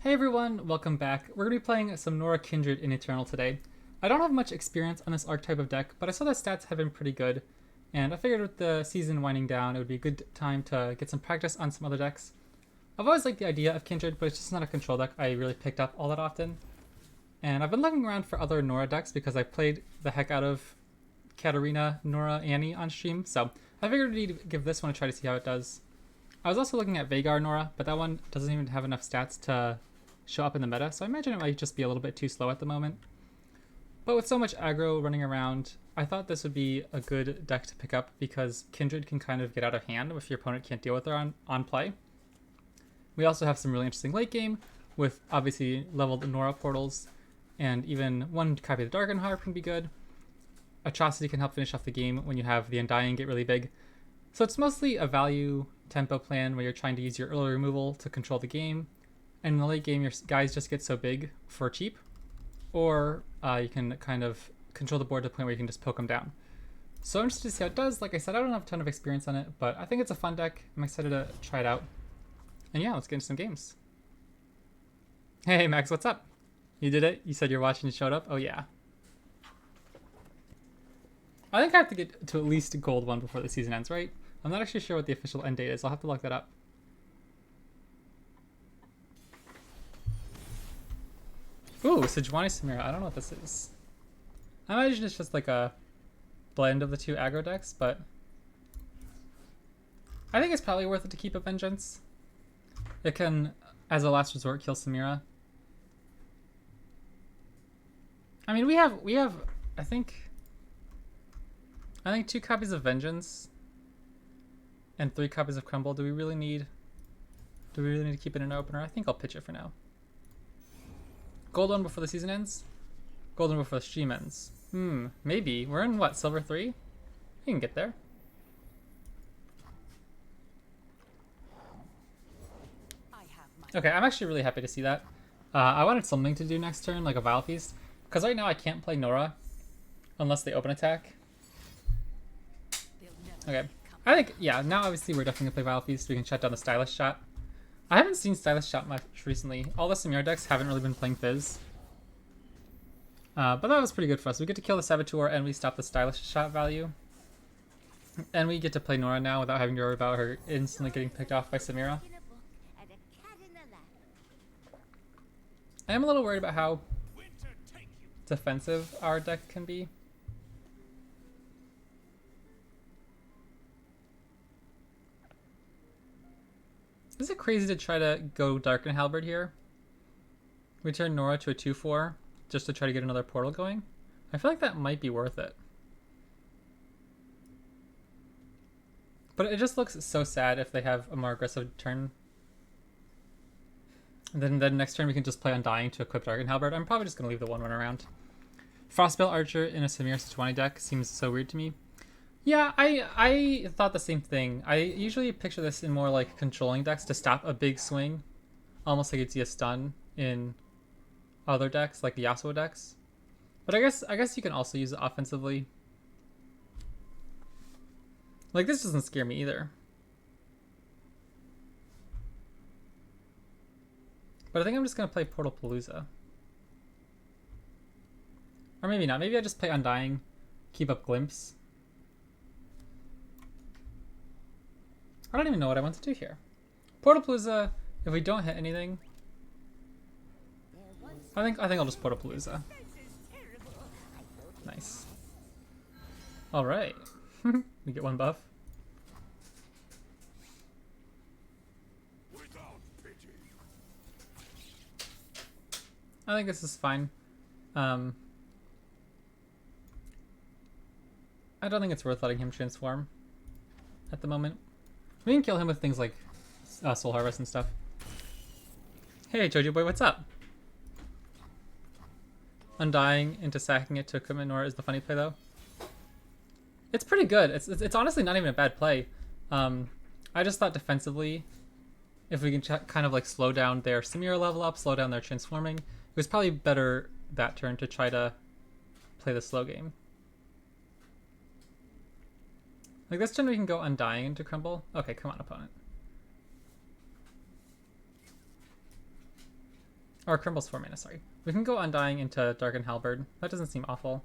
Hey everyone, welcome back. We're going to be playing some NORRA Kindred in Eternal today. I don't have much experience on this archetype of deck, but I saw the stats have been pretty good, and I figured with the season winding down, it would be a good time to get some practice on some other decks. I've always liked the idea of Kindred, but it's just not a control deck I really picked up all that often. And I've been looking around for other NORRA decks because I played the heck out of Katarina, NORRA, Annie on stream, so I figured I'd give this one a try to see how it does. I was also looking at Vhagar NORRA, but that one doesn't even have enough stats to show up in the meta, so I imagine it might just be a little bit too slow at the moment. But with so much aggro running around, I thought this would be a good deck to pick up because Kindred can kind of get out of hand if your opponent can't deal with her on play. We also have some really interesting late game with obviously leveled NORRA portals, and even one copy of the Darken Harp can be good. Atrocity can help finish off the game when you have the Undying get really big. So it's mostly a value tempo plan where you're trying to use your early removal to control the game, and in the late game your guys just get so big for cheap, or you can kind of control the board to the point where you can just poke them down. So I'm interested to see how it does. Like I said, I don't have a ton of experience on it, but I think it's a fun deck. I'm excited to try it out. And yeah, let's get into some games. Hey Max, what's up? You did it? You said you're watching and showed up? Oh yeah. I think I have to get to at least gold 1 before the season ends, right? I'm not actually sure what the official end date is. I'll have to look that up. Ooh, Sejuani Samira. I don't know what this is. I imagine it's just like a blend of the two aggro decks, but I think it's probably worth it to keep a Vengeance. It can, as a last resort, kill Samira. I mean, we have I think 2 copies of Vengeance and 3 copies of Crumble. Do we really need to keep it in an opener? I think I'll pitch it for now. Gold 1 before the season ends? Gold 1 before the stream ends. Maybe. We're in what, Silver 3? We can get there. Okay, I'm actually really happy to see that. I wanted something to do next turn, like a Vile Feast. Because right now I can't play NORRA unless they open attack. Okay. I think, yeah, now obviously we're definitely going to play Vile Feast. We can shut down the Stylish Shot. I haven't seen Stylish Shot much recently. All the Samira decks haven't really been playing Fizz. But that was pretty good for us. We get to kill the Saboteur and we stop the Stylish Shot value. And we get to play NORRA now without having to worry about her instantly getting picked off by Samira. I am a little worried about how defensive our deck can be. Is it crazy to try to go Darken Halberd here? We turn NORRA to a 2/4 just to try to get another portal going? I feel like that might be worth it. But it just looks so sad if they have a more aggressive turn. And then next turn we can just play Undying to equip Darken Halberd. I'm probably just going to leave the 1/1 around. Frostbell Archer in a Samira Sejuani deck seems so weird to me. Yeah, I thought the same thing. I usually picture this in more like controlling decks to stop a big swing. Almost like you'd see a stun in other decks, like the Yasuo decks. But I guess you can also use it offensively. Like this doesn't scare me either. But I think I'm just gonna play Portal Palooza. Or maybe not. Maybe I just play Undying, keep up Glimpse. I don't even know what I want to do here. Portal Palooza, if we don't hit anything, I think I'll just Portal Palooza. Nice. Alright. We get 1 buff. I think this is fine. I don't think it's worth letting him transform at the moment. We can kill him with things like Soul Harvest and stuff. Hey Jojo boy, what's up? Undying into sacking it to equipment NORRA is the funny play though. It's pretty good. It's honestly not even a bad play. I just thought defensively, if we can kind of like slow down their Samira level up, slow down their transforming, it was probably better that turn to try to play the slow game. Like this turn we can go Undying into Crumble. Okay, come on opponent. Or Crimble's 4 mana, sorry. We can go Undying into Darken Halberd. That doesn't seem awful.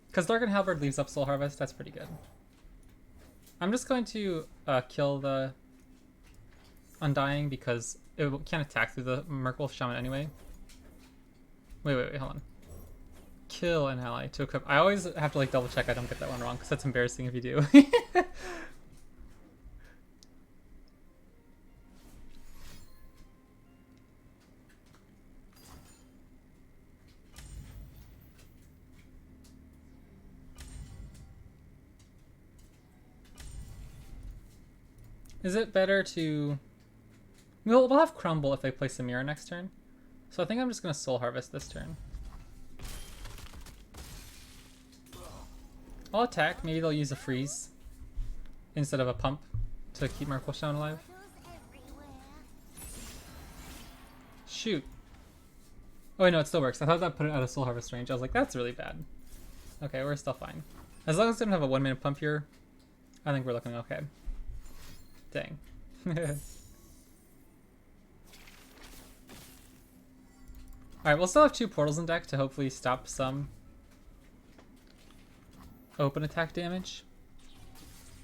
Because Darken Halberd leaves up Soul Harvest, that's pretty good. I'm just going to kill the Undying because it can't attack through the Merkwolf Shaman anyway. Wait, hold on. Kill an ally to equip. I always have to like double check I don't get that one wrong because that's embarrassing if you do. Is it better to... We'll have Crumble if they place a mirror next turn. So I think I'm just going to Soul Harvest this turn. I'll attack. Maybe they'll use a freeze instead of a pump to keep Merkwolf Shaman alive. Shoot. Oh wait, no, it still works. I thought that put it out of Soul Harvest range. I was like, that's really bad. Okay, we're still fine. As long as we don't have a 1 minute pump here, I think we're looking okay. Dang. Alright, we'll still have 2 portals in deck to hopefully stop some open attack damage.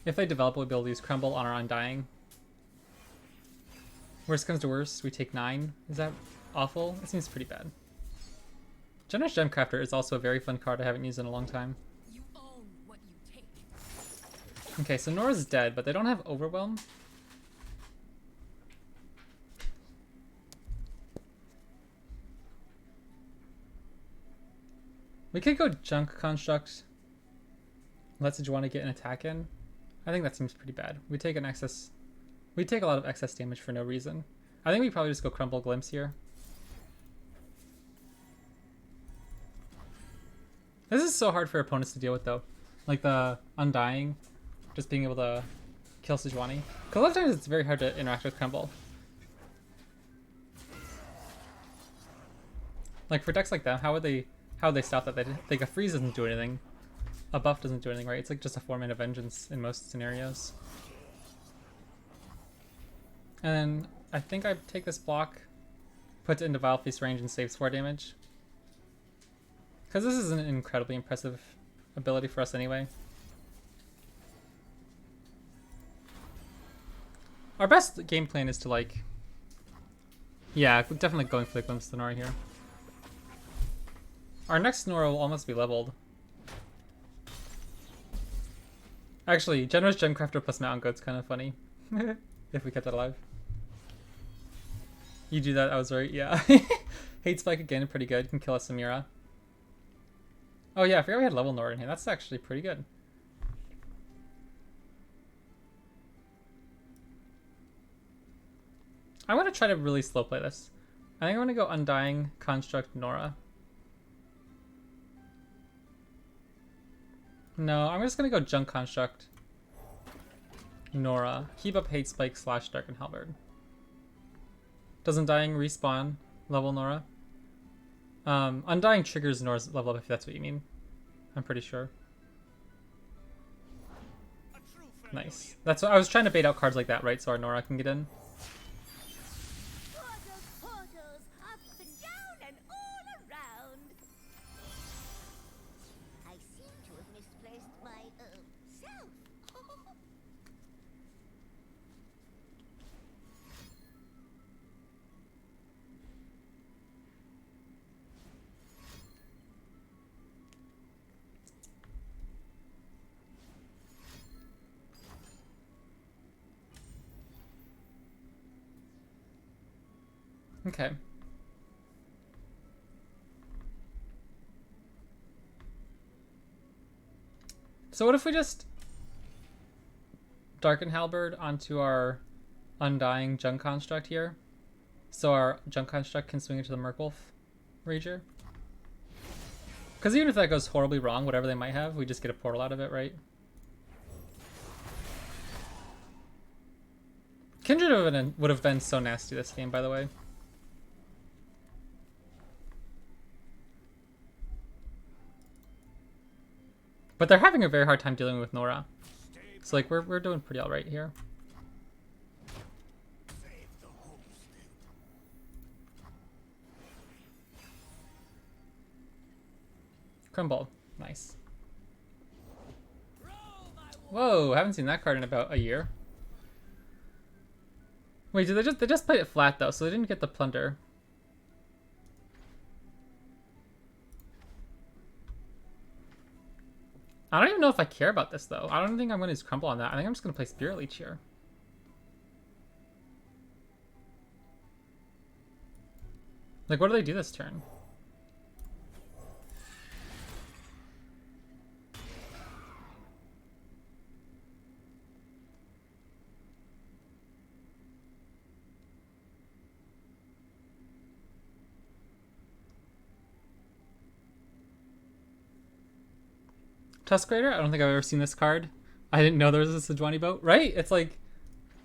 If they develop, we'll be able to use Crumble on our Undying. Worst comes to worst, we take 9. Is that awful? It seems pretty bad. Generous Gemcrafter is also a very fun card I haven't used in a long time. You own what you take. Okay, so Norra's dead, but they don't have Overwhelm. We could go Junk Construct. Let's want to get an attack in. I think that seems pretty bad. We take an excess. We take a lot of excess damage for no reason. I think we probably just go Crumble Glimpse here. This is so hard for opponents to deal with though. Like the Undying, just being able to kill Sejuani. Because a lot of times it's very hard to interact with Crumble. Like for decks like that, how would they stop that? Like a freeze doesn't do anything. A buff doesn't do anything, right? It's like just a 4 mana vengeance in most scenarios. And then I think I take this block, put it into Vile Feast range and saves 4 damage. Because this is an incredibly impressive ability for us anyway. Our best game plan is to like... Yeah, definitely going for the Glimpse of the Norra here. Our next Norra will almost be leveled. Actually, Generous Gemcrafter plus Mountain Goat's kind of funny. If we kept that alive. You do that, I was right, yeah. Hate Spike again, pretty good. Can kill a Samira. Oh yeah, I forgot we had level Norra in here. That's actually pretty good. I want to try to really slow play this. I think I'm going to go Undying, Construct, Norra. No, I'm just going to go Junk Construct, Norra. Keep up Hate Spike / Darken Halberd. Does Undying respawn level Norra? Undying triggers Norra's level up if that's what you mean. I'm pretty sure. Nice. That's what I was trying to bait out cards like that, right? So our Norra can get in. Portals, up and down and all around. I seem to have misplaced my self. Okay. So what if we just Darken Halberd onto our Undying Junk Construct here? So our Junk Construct can swing into the Merkwolf Rager? Because even if that goes horribly wrong, whatever they might have, we just get a portal out of it, right? Kindred would have been so nasty this game, by the way. But they're having a very hard time dealing with Norra. So like we're doing pretty alright here. Crumble. Nice. Whoa, haven't seen that card in about a year. Wait, did they just played it flat though, so they didn't get the plunder. I don't even know if I care about this though. I don't think I'm gonna use Crumble on that. I think I'm just gonna play Spirit Leech here. Like, what do they do this turn? Tuskrader? I don't think I've ever seen this card. I didn't know there was a Sejuani boat. Right? It's like,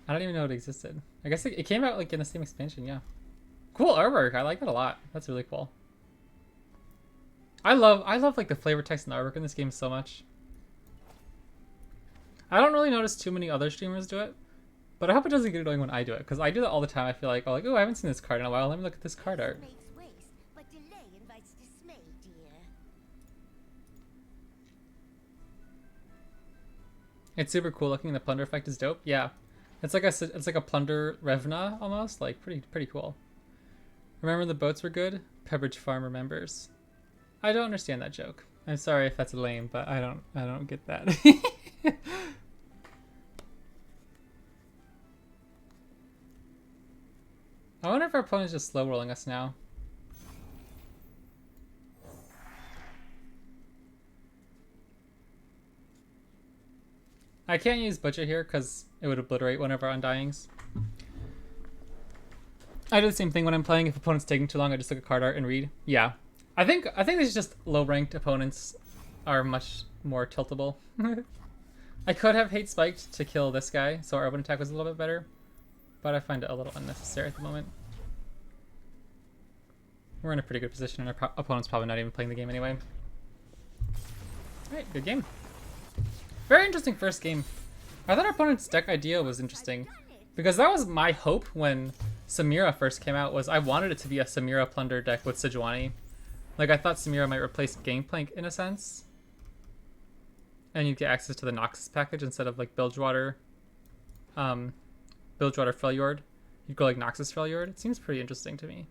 I don't even know it existed. I guess it came out like in the same expansion, yeah. Cool artwork. I like that a lot. That's really cool. I love like the flavor text and the artwork in this game so much. I don't really notice too many other streamers do it, but I hope it doesn't get annoying when I do it, because I do that all the time. I feel like, oh, I haven't seen this card in a while. Let me look at this card art. Makes waste, but delay invites dismay, dear. It's super cool looking. The plunder effect is dope. Yeah, it's like a plunder Revna almost. Like pretty cool. Remember the boats were good? Pebridge Farm remembers. I don't understand that joke. I'm sorry if that's lame, but I don't get that. I wonder if our opponent's just slow rolling us now. I can't use Butcher here because it would obliterate one of our Undyings. I do the same thing when I'm playing. If opponent's taking too long, I just look at card art and read. Yeah. I think this is just low-ranked opponents are much more tiltable. I could have hate spiked to kill this guy, so our open attack was a little bit better, but I find it a little unnecessary at the moment. We're in a pretty good position, and our opponent's probably not even playing the game anyway. Alright, good game. Very interesting first game. I thought our opponent's deck idea was interesting, because that was my hope when Samira first came out, was I wanted it to be a Samira Plunder deck with Sejuani. Like, I thought Samira might replace Gangplank in a sense, and you'd get access to the Noxus package instead of like Bilgewater Freljord. You'd go like Noxus Freljord. It seems pretty interesting to me.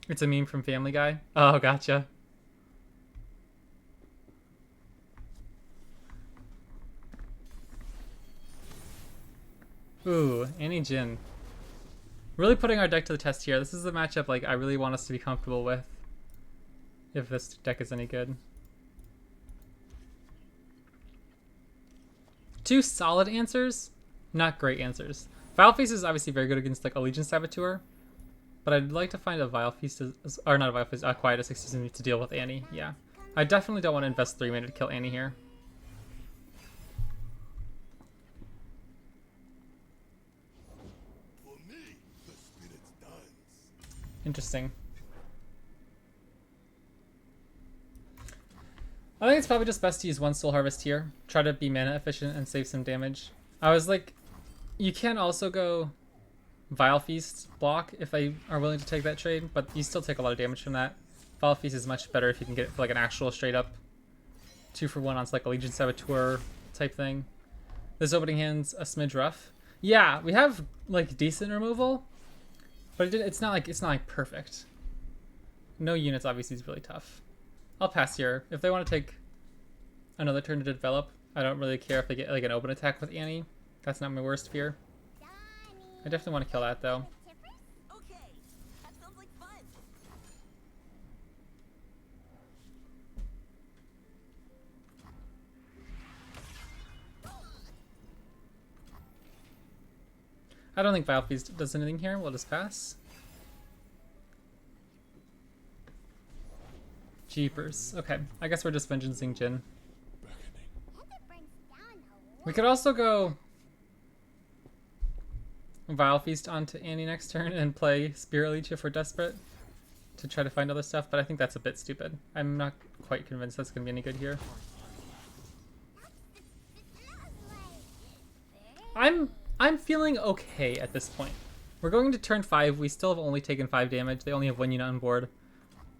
It's a meme from Family Guy. Oh, gotcha. Ooh, Annie Jin. Really putting our deck to the test here. This is a matchup like I really want us to be comfortable with, if this deck is any good. Two solid answers, not great answers. Vile Feast is obviously very good against like Allegiance Saboteur, but I'd like to find a Vile Feast, or not a Vile Feast, a Quietus, excuse me, to deal with Annie. Yeah, I definitely don't want to invest 3 mana to kill Annie here. Interesting. I think it's probably just best to use one Soul Harvest here. Try to be mana efficient and save some damage. I was like, you can also go Vile Feast block if they are willing to take that trade, but you still take a lot of damage from that. Vile Feast is much better if you can get it for like an actual straight up 2-for-1 on like Allegiance Saboteur type thing. This opening hand's a smidge rough. Yeah, we have like decent removal, but it's not like perfect. No units obviously is really tough. I'll pass here. If they want to take another turn to develop, I don't really care if they get like an open attack with Annie. That's not my worst fear. I definitely want to kill that though. Okay, that sounds like fun. I don't think Vile Feast does anything here. We'll just pass. Jeepers. Okay, I guess we're just Vengeancing Jin. We could also go Vile Feast onto Annie next turn and play Spirit Leech if we're desperate to try to find other stuff, but I think that's a bit stupid. I'm not quite convinced that's going to be any good here. I'm feeling okay at this point. We're going to turn 5. We still have only taken 5 damage. They only have 1 unit on board.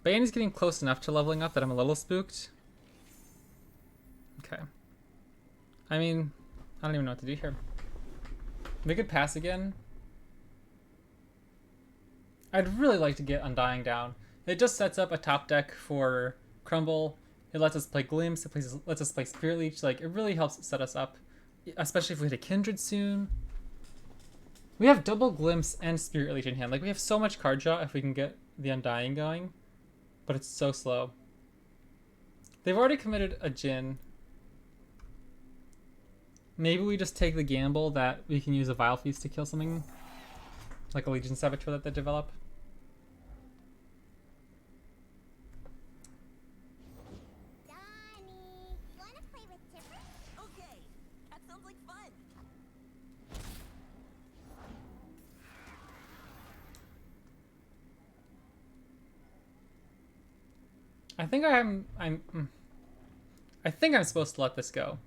But Annie's getting close enough to leveling up that I'm a little spooked. Okay. I mean, I don't even know what to do here. We could pass again. I'd really like to get Undying down. It just sets up a top deck for Crumble. It lets us play Glimpse. It lets us play Spirit Leech. Like, it really helps set us up. Especially if we hit a Kindred soon. We have double Glimpse and Spirit Leech in hand. Like, we have so much card draw if we can get the Undying going. But it's so slow. They've already committed a Jhin. Maybe we just take the gamble that we can use a Vile Feast to kill something. Like a Legion Saboteur that they develop. Donnie, wanna play with Tipper? Okay, that sounds like fun. I think I think I'm supposed to let this go.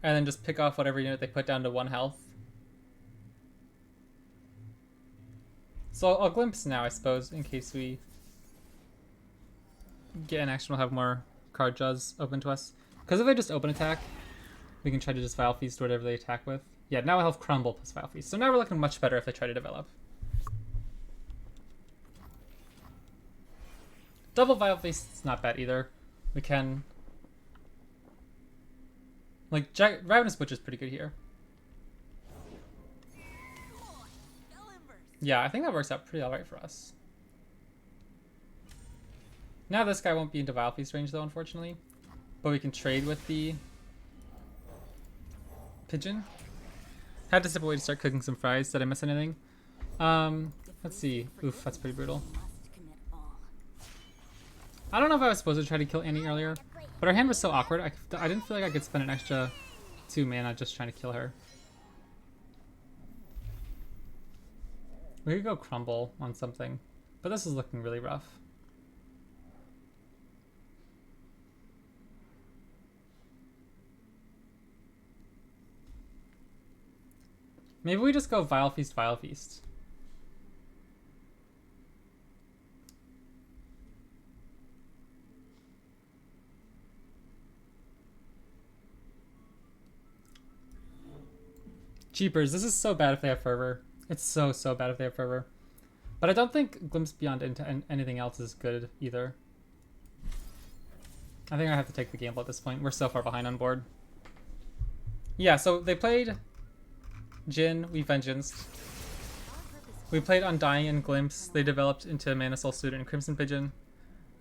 And then just pick off whatever unit they put down to 1 health. So I'll Glimpse now, I suppose, in case we get an action. We'll have more card draws open to us. Because if they just open attack, we can try to just Vile Feast whatever they attack with. Yeah, now I have Crumble plus Vile Feast. So now we're looking much better if they try to develop. Double Vile Feast is not bad either. We can... Like, Ravenous Butcher is pretty good here. Yeah, I think that works out pretty alright for us. Now this guy won't be into Vile Feast range though, unfortunately. But we can trade with the Pigeon. Had to step away to start cooking some fries. Did I miss anything? Let's see. Oof, that's pretty brutal. I don't know if I was supposed to try to kill Annie earlier, but her hand was so awkward. I didn't feel like I could spend an extra 2 mana just trying to kill her. We could go Crumble on something, but this is looking really rough. Maybe we just go Vile Feast, Vile Feast. Jeepers, this is so bad if they have Fervor. It's so bad if they have Fervor. But I don't think Glimpse Beyond into anything else is good either. I think I have to take the gamble at this point. We're so far behind on board. Yeah, so they played Jhin, we Vengeanced. We played Undying and Glimpse. They developed into Mana Soul Student and Crimson Pigeon.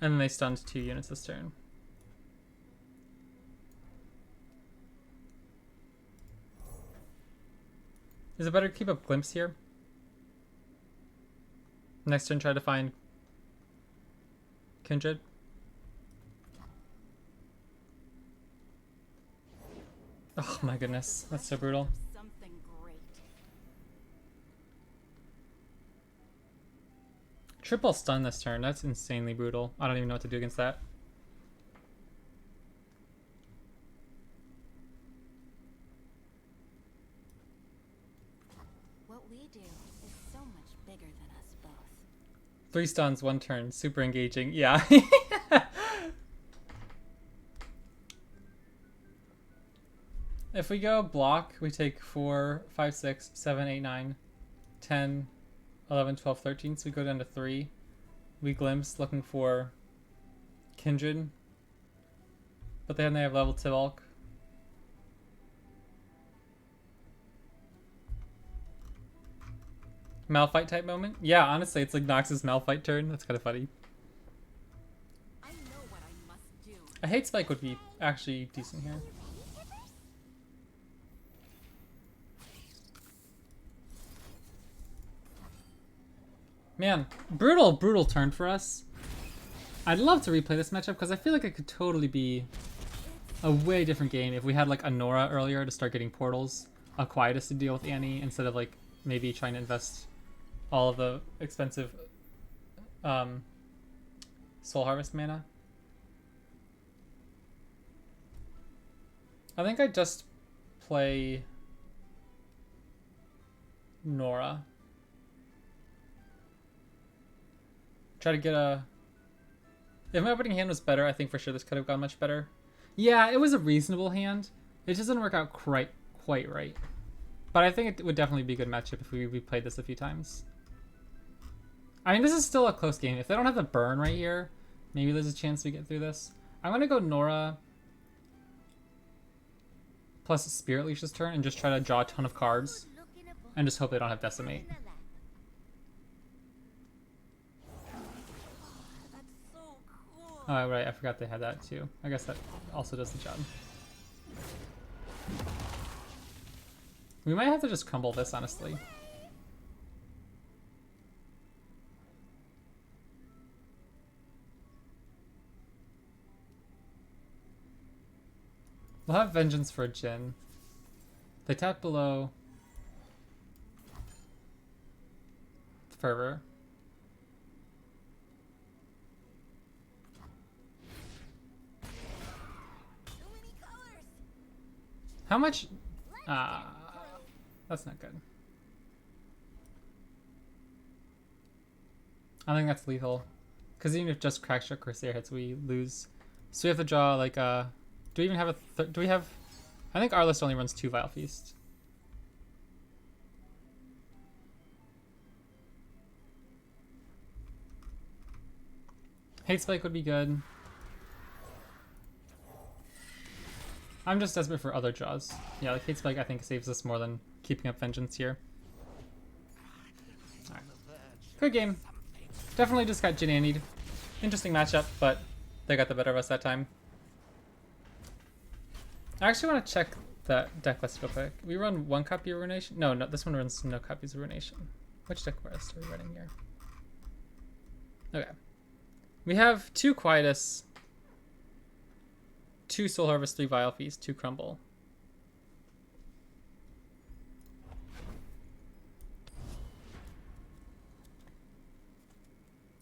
And then they stunned 2 units this turn. Is it better to keep up Glimpse here? Next turn, try to find Kindred. Oh my goodness, that's so brutal. Something great. Triple stun this turn, that's insanely brutal. I don't even know what to do against that. What we do is so much bigger than us both. 3 stuns, 1 turn, super engaging. Yeah. If we go block, we take 4, 5, 6, 7, 8, 9, 10, 11, 12, 13. So we go down to 3. We Glimpse, looking for Kindred. But then they have level 2 Ulk. Malphite type moment? Yeah, honestly, it's like Nox's Malphite turn. That's kind of funny. I know what I must do. I hate Spike would be actually decent here. Man, brutal turn for us. I'd love to replay this matchup because I feel like it could totally be a way different game if we had like a NORRA earlier to start getting portals, a Quietus to deal with Annie instead of like maybe trying to invest all of the expensive Soul Harvest mana. I think I just play NORRA. Try to get a... If my opening hand was better, I think for sure this could have gone much better. Yeah, it was a reasonable hand. It just didn't work out quite right. But I think it would definitely be a good matchup if we played this a few times. I mean, this is still a close game. If they don't have the burn right here, maybe there's a chance we get through this. I'm going to go NORRA plus Spirit Leash this turn and just try to draw a ton of cards. And just hope they don't have Decimate. Oh, right. I forgot they had that too. I guess that also does the job. We might have to just crumble this, honestly. We'll have Vengeance for a Jhin. They tap below Fervor. How much? That's not good. I think that's lethal. Because even if just Crackshot Corsair hits, we lose. So we have to draw like a... Do we even have a... Do we have... I think our list only runs 2 Vile Feast. Hate Spike would be good. I'm just desperate for other draws. Yeah, like Hate Spike I think saves us more than keeping up Vengeance here. Alright. Good game. Definitely just got Jhin-Annied. Interesting matchup, but they got the better of us that time. I actually want to check the deck list real quick. We run 1 copy of Ruination? No, this one runs no copies of Ruination. Which deck list are we running here? Okay. We have 2 Quietus, 2 Soul Harvest, 3 Vile Feast, 2 Crumble.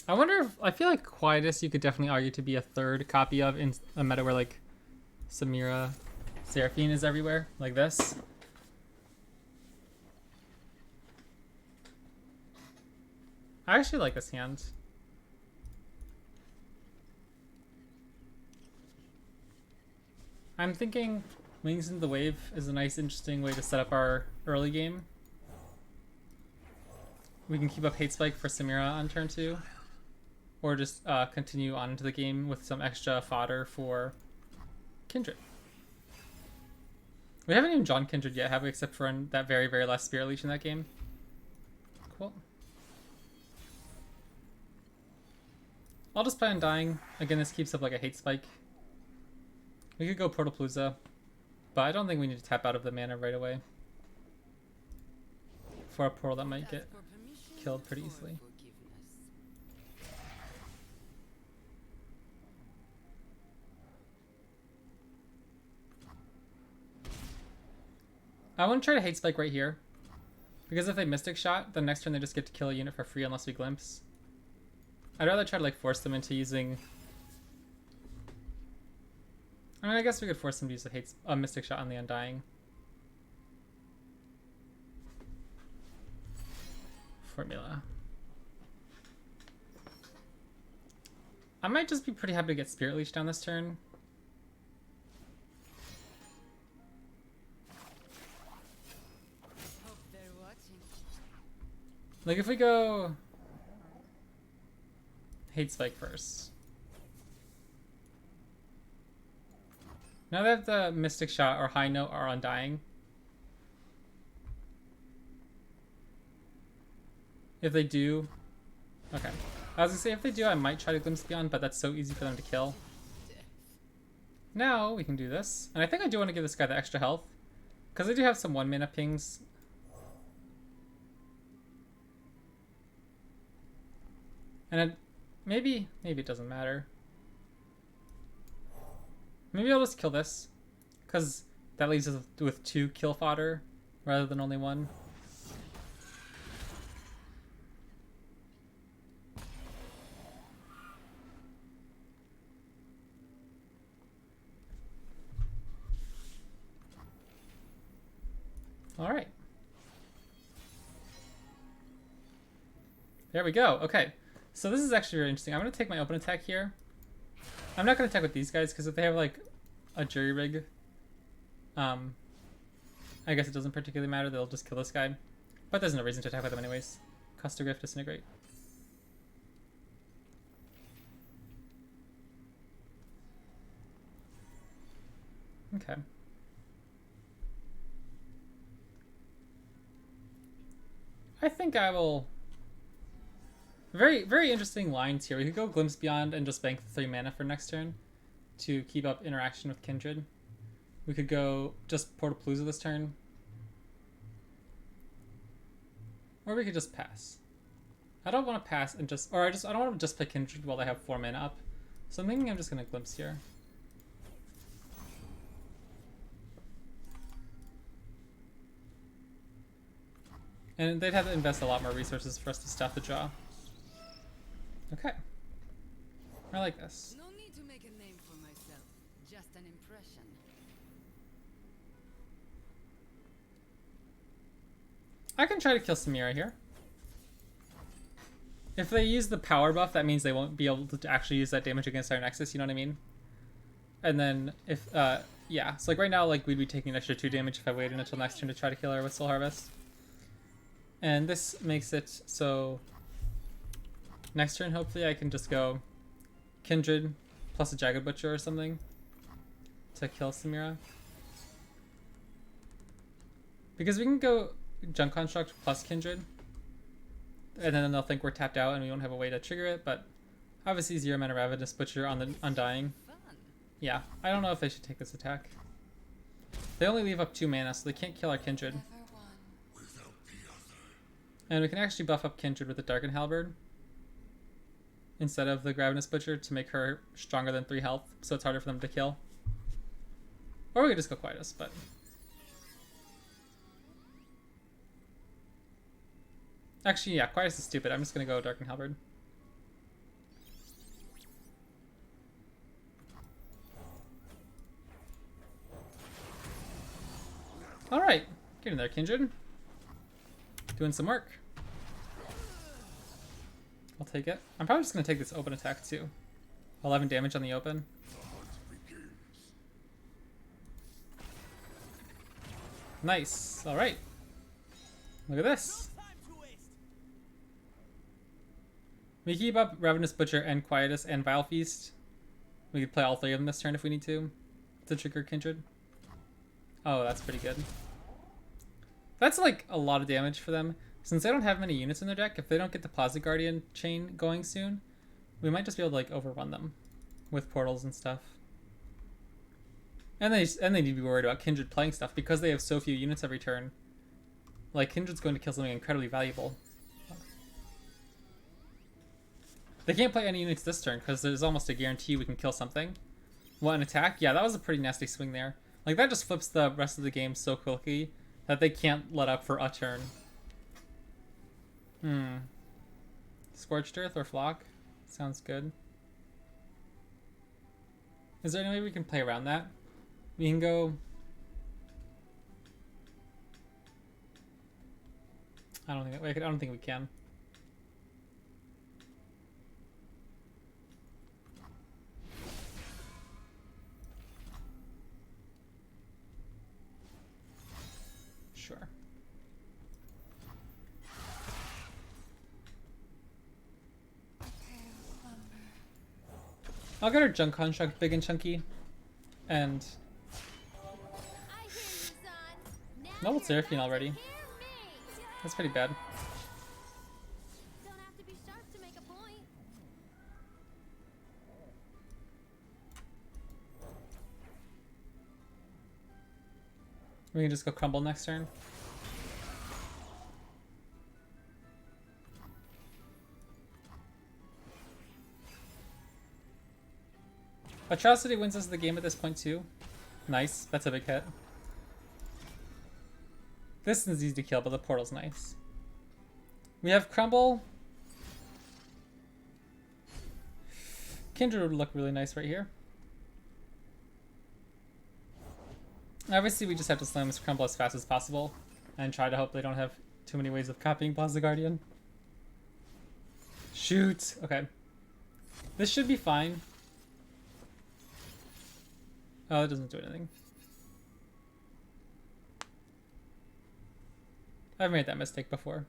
I wonder if... I feel like Quietus you could definitely argue to be a 3rd copy of in a meta where like Samira Seraphine is everywhere, like this. I actually like this hand. I'm thinking Wings into the Wave is a nice, interesting way to set up our early game. We can keep up Hate Spike for Samira on turn 2. Or just continue on into the game with some extra fodder for Kindred. We haven't even drawn Kindred yet, have we? Except for in that very, very last Spirit Leash in that game. Cool. I'll just play on Dying. Again, this keeps up like a Hate Spike. We could go Protopalooza, but I don't think we need to tap out of the mana right away. For a portal that might get killed pretty easily. I want to try to Hate Spike right here. Because if they Mystic Shot, the next turn they just get to kill a unit for free unless we Glimpse. I'd rather try to like force them into using... I mean, I guess we could force them to use a Mystic Shot on the Undying. Formula. I might just be pretty happy to get Spirit Leash down this turn. Like if we go Hate Spike first. Now they have the Mystic Shot or High Note or Undying. If they do... Okay. I was gonna say if they do I might try to Glimpse Beyond, but that's so easy for them to kill. Now we can do this. And I think I do want to give this guy the extra health. Because I do have some 1 mana pings. And maybe it doesn't matter. Maybe I'll just kill this, because that leaves us with 2 kill fodder rather than only 1. All right. There we go. Okay. So this is actually very interesting. I'm going to take my open attack here. I'm not going to attack with these guys because if they have like a jury rig, I guess it doesn't particularly matter. They'll just kill this guy. But there's no reason to attack with them anyways. Custer Griff, Disintegrate. Okay. I think I will... Very, very interesting lines here. We could go Glimpse Beyond and just bank the 3 mana for next turn to keep up interaction with Kindred. We could go just Portapalooza this turn. Or we could just pass. I don't want to pass and just... Or I don't want to just play Kindred while they have 4 mana up. So I'm thinking I'm just going to Glimpse here. And they'd have to invest a lot more resources for us to stop the draw. Okay. I like this. No need to make a name for myself. Just an impression. I can try to kill Samira here. If they use the power buff, that means they won't be able to actually use that damage against our Nexus, you know what I mean? And then if, yeah. So like right now, like we'd be taking an extra 2 damage if I waited until next turn to try to kill her with Soul Harvest. And this makes it so next turn, hopefully I can just go Kindred plus a Jagged Butcher or something to kill Samira. Because we can go Junk Construct plus Kindred, and then they'll think we're tapped out and we won't have a way to trigger it, but obviously 0 mana Ravenous Butcher on the Undying. Yeah, I don't know if they should take this attack. They only leave up 2 mana, so they can't kill our Kindred. And we can actually buff up Kindred with the Darkened Halberd instead of the Ravenous Butcher to make her stronger than 3 health, so it's harder for them to kill. Or we could just go Quietus, but... Actually, yeah, Quietus is stupid. I'm just going to go Darkened Halberd. Alright, get in there, Kindred. Doing some work. I'll take it. I'm probably just going to take this open attack too. 11 damage on the open. Nice. Alright. Look at this. We keep up Ravenous Butcher and Quietus and Vile Feast. We could play all 3 of them this turn if we need to trigger Kindred. Oh, that's pretty good. That's like a lot of damage for them. Since they don't have many units in their deck, if they don't get the Plaza Guardian chain going soon, we might just be able to like overrun them with portals and stuff. And they need to be worried about Kindred playing stuff because they have so few units every turn. Like Kindred's going to kill something incredibly valuable. They can't play any units this turn because there's almost a guarantee we can kill something. What, an attack? Yeah, that was a pretty nasty swing there. Like that just flips the rest of the game so quickly that they can't let up for a turn. Scorched Earth or Flock? Sounds good. Is there any way we can play around that? We can go... I don't think we can. Sure. I'll get our Junk Construct big and chunky. And... Noble Seraphine already. That's pretty bad. Don't have to be sharp to make a point. We can just go Crumble next turn. Atrocity wins us the game at this point too. Nice, that's a big hit. This is easy to kill, but the portal's nice. We have Crumble. Kindred would look really nice right here. Obviously, we just have to slam this Crumble as fast as possible and try to hope they don't have too many ways of copying Plaza Guardian. Shoot. Okay. This should be fine. Oh, it doesn't do anything. I've made that mistake before.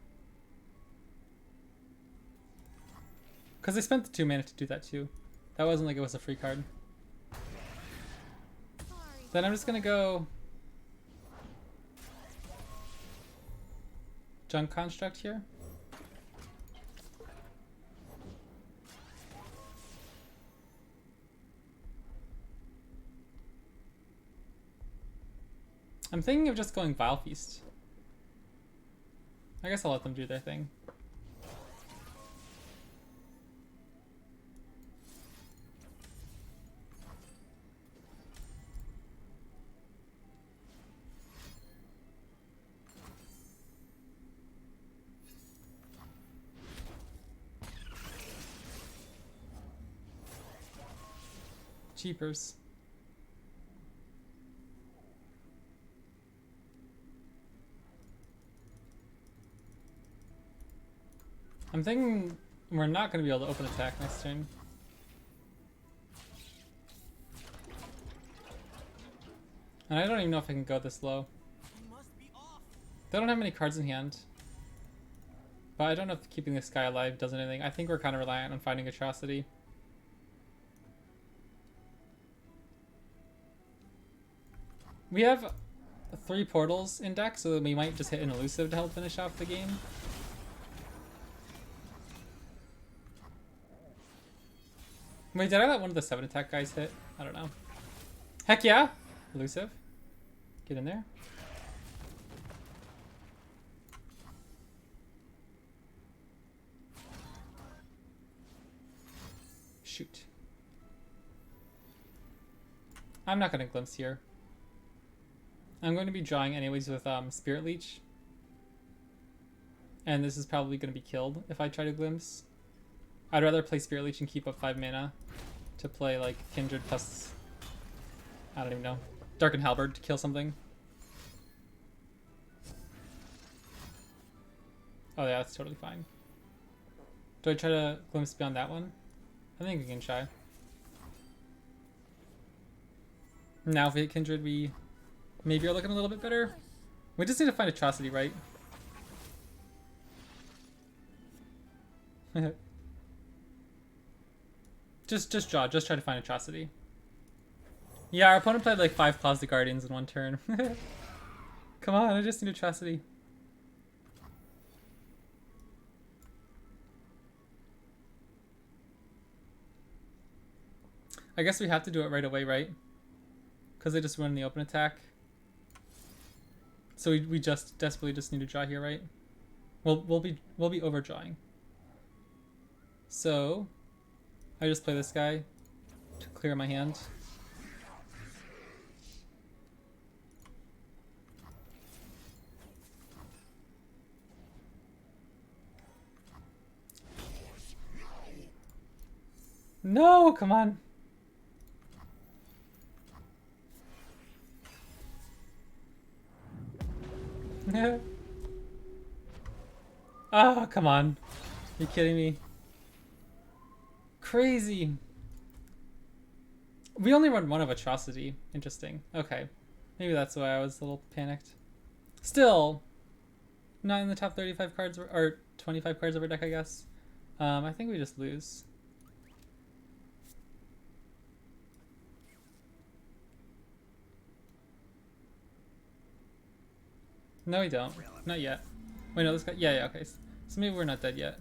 Because I spent the 2 mana to do that too. That wasn't like it was a free card. Sorry. Then I'm just gonna go Junk Construct here. I'm thinking of just going Vile Feast. I guess I'll let them do their thing. Cheapers. I'm thinking we're not going to be able to open attack next turn. And I don't even know if I can go this low. They don't have many cards in hand. But I don't know if keeping this guy alive does anything. I think we're kind of reliant on finding Atrocity. We have 3 portals in deck, so we might just hit an elusive to help finish off the game. Wait, did I let one of the 7 attack guys hit? I don't know. Heck yeah! Elusive. Get in there. Shoot. I'm not gonna glimpse here. I'm going to be drawing anyways with Spirit Leech. And this is probably going to be killed if I try to glimpse. I'd rather play Spirit Leech and keep up 5 mana to play like Kindred plus, I don't even know, Darkened Halberd to kill something. Oh yeah, that's totally fine. Do I try to glimpse beyond that one? I think we can try. Now if we hit Kindred, we maybe are looking a little bit better. We just need to find Atrocity, right? just draw. Just try to find Atrocity. Yeah, our opponent played like 5 Closet Guardians in 1 turn. Come on, I just need Atrocity. I guess we have to do it right away, right? Because they just run the open attack. So we just desperately just need to draw here, right? We'll be overdrawing. So I just play this guy to clear my hand. No, come on. Oh, come on. You kidding me? Crazy. We only run 1 of Atrocity. Interesting. Okay. Maybe that's why I was a little panicked. Still, not in the top 35 cards, or 25 cards of our deck, I guess. I think we just lose. No, we don't. Not yet. Wait, no, this guy. Yeah, okay. So maybe we're not dead yet.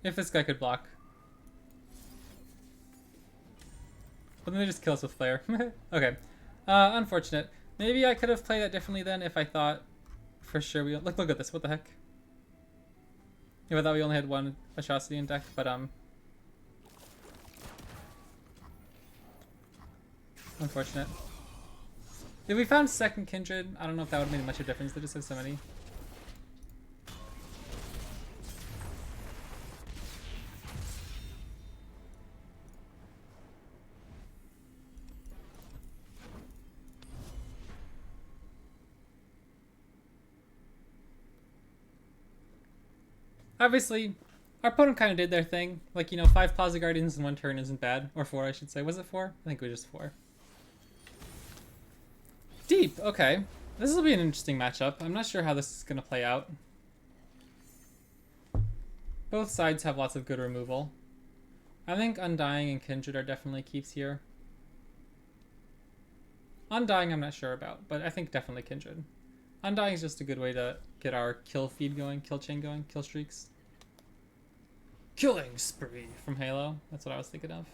If this guy could block. But then they just kill us with Flare. Okay. Unfortunate. Maybe I could have played that differently then if I thought for sure we... Look at this. What the heck? If I thought we only had 1 Atrocity in deck, but unfortunate. If we found second Kindred, I don't know if that would have made much of a difference. They just have so many. Obviously, our opponent kind of did their thing. Like, you know, 5 Plaza Guardians in one turn isn't bad. Or 4, I should say. Was it 4? I think it was just 4. Deep, okay. This will be an interesting matchup. I'm not sure how this is going to play out. Both sides have lots of good removal. I think Undying and Kindred are definitely keeps here. Undying I'm not sure about, but I think definitely Kindred. Undying is just a good way to get our kill feed going, kill chain going, kill streaks. Killing spree from Halo. That's what I was thinking of.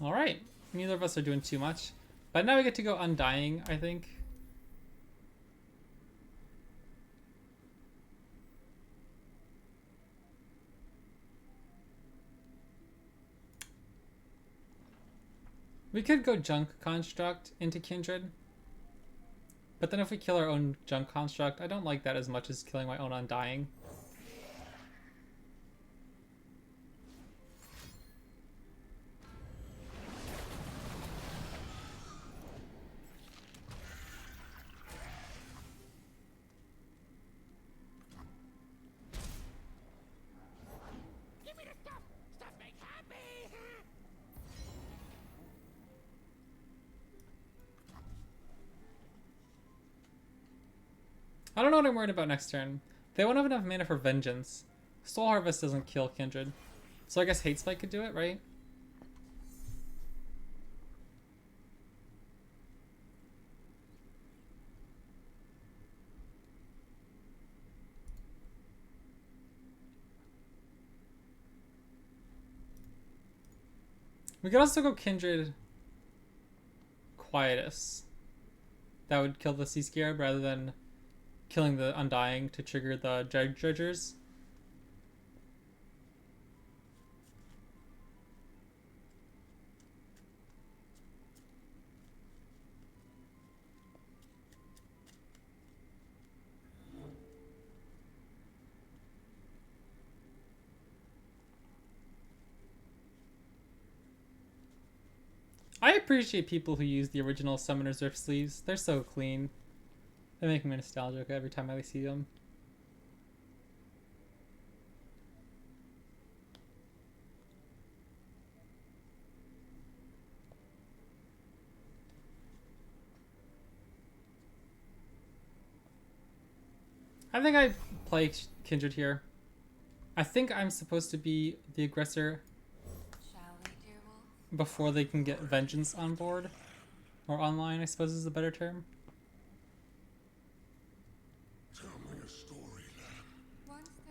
Alright. Neither of us are doing too much. But now we get to go Undying, I think. We could go Junk Construct into Kindred. But then if we kill our own Junk Construct, I don't like that as much as killing my own Undying. Give me the stuff. Stuff make happy. I don't know what I'm worried about next turn. They won't have enough mana for Vengeance. Soul Harvest doesn't kill Kindred. So I guess Hate Spike could do it, right? We could also go Kindred Quietus. That would kill the Sea Scarab rather than killing the Undying to trigger the Dredgers. I appreciate people who use the original Summoner's Rift sleeves. They're so clean. They make me nostalgic every time I see them. I think I play Kindred here. I think I'm supposed to be the aggressor Shall we, dear wolf? before they can get Vengeance on board. Or online, I suppose is a better term.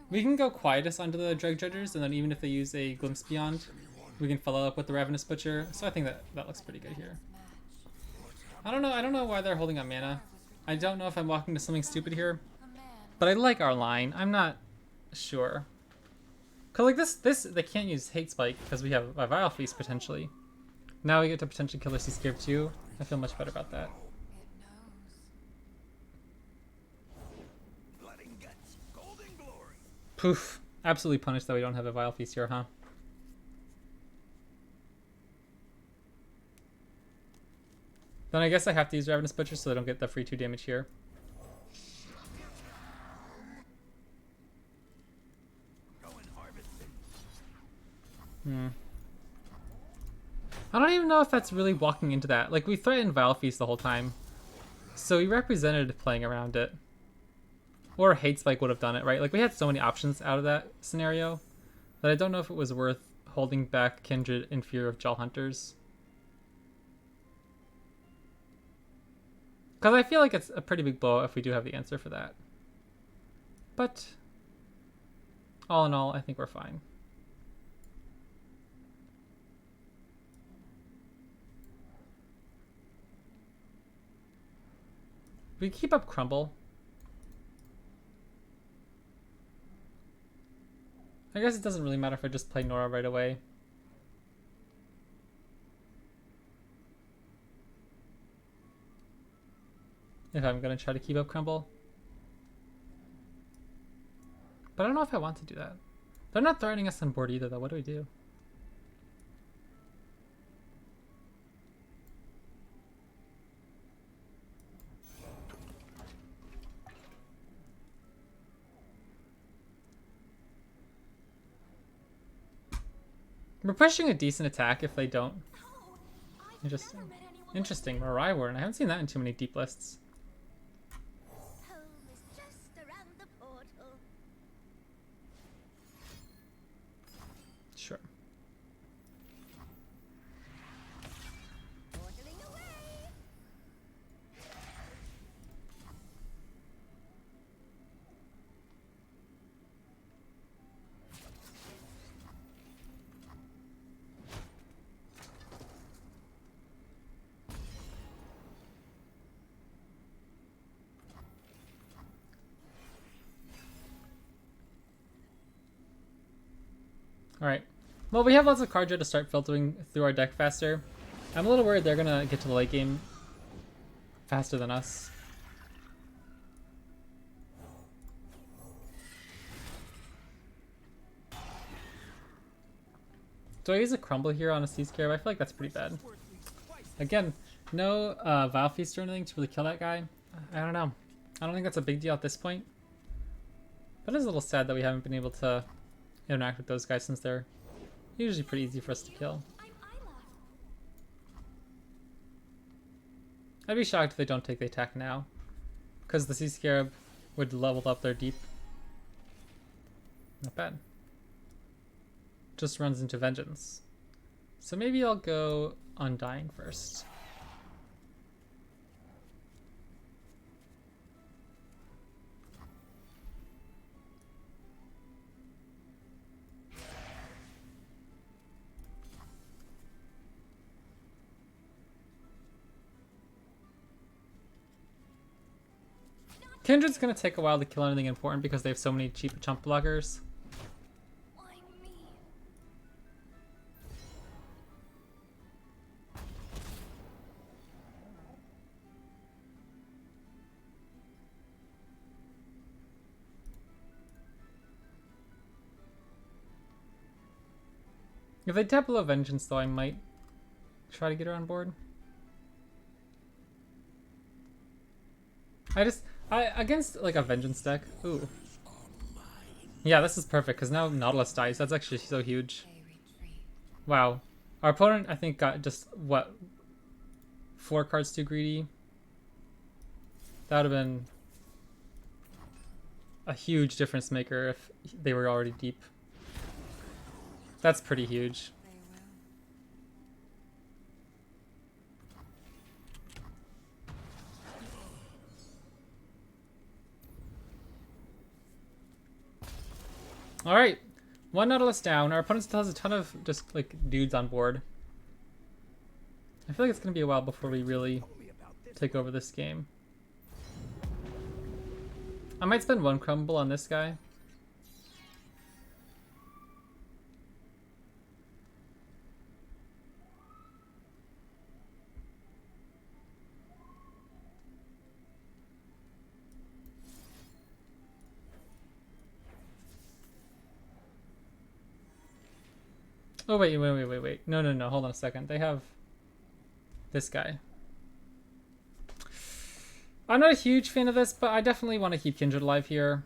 We can go Quietus onto the Dredgers, and then even if they use a Glimpse Beyond, we can follow up with the Ravenous Butcher. So I think that looks pretty good here. I don't know why they're holding on mana. I don't know if I'm walking to something stupid here, but I like our line. I'm not sure. Cause like this they can't use Hate Spike because we have a Vile Feast potentially. Now we get to potentially kill the Sea Scarab too. I feel much better about that. It knows. Blood and guts, golden glory. Poof. Absolutely punished that we don't have a Vile Feast here, huh? Then I guess I have to use Ravenous Butcher so I don't get the free 2 damage here. I don't even know if that's really walking into that. Like, we threatened Vile Feast the whole time. So we represented playing around it. Or Hate Spike would have done it, right? Like, we had so many options out of that scenario that I don't know if it was worth holding back Kindred in fear of Gel Hunters. Because I feel like it's a pretty big blow if we do have the answer for that. But all in all, I think we're fine. We keep up Crumble. I guess it doesn't really matter if I just play NORRA right away. If I'm gonna try to keep up Crumble. But I don't know if I want to do that. They're not threatening us on board either though. What do we do? We're pushing a decent attack if they don't. Oh, I've Interesting. never met anyone Interesting. Mirai Warden. I haven't seen that in too many deep lists. Home is just around the portal. Sure. Portaling away. Alright. Well, we have lots of card draw to start filtering through our deck faster. I'm a little worried they're gonna get to the late game faster than us. Do I use a Crumble here on a Sea Scarab? I feel like that's pretty bad. Again, no Vile Feast or anything to really kill that guy. I don't know. I don't think that's a big deal at this point. But it is a little sad that we haven't been able to interact with those guys since they're usually pretty easy for us to kill. I'm Isla. I'd be shocked if they don't take the attack now, because the Sea Scarab would level up their deep. Not bad. Just runs into Vengeance. So maybe I'll go Undying first. Kindred's gonna take a while to kill anything important because they have so many cheap chump blockers. Why me? If they tap below Vengeance though, I might try to get her on board. Against like a Vengeance deck. Ooh. Yeah, this is perfect because now Nautilus dies. That's actually so huge. Wow. Our opponent, I think, got just what, 4 cards too greedy. That would have been a huge difference maker if they were already deep. That's pretty huge. All right, 1 Nautilus down. Our opponent still has a ton of just like dudes on board. I feel like it's gonna be a while before we really take over this game. I might spend 1 Crumble on this guy. Oh, wait. No. Hold on a second. They have this guy. I'm not a huge fan of this, but I definitely want to keep Kindred alive here.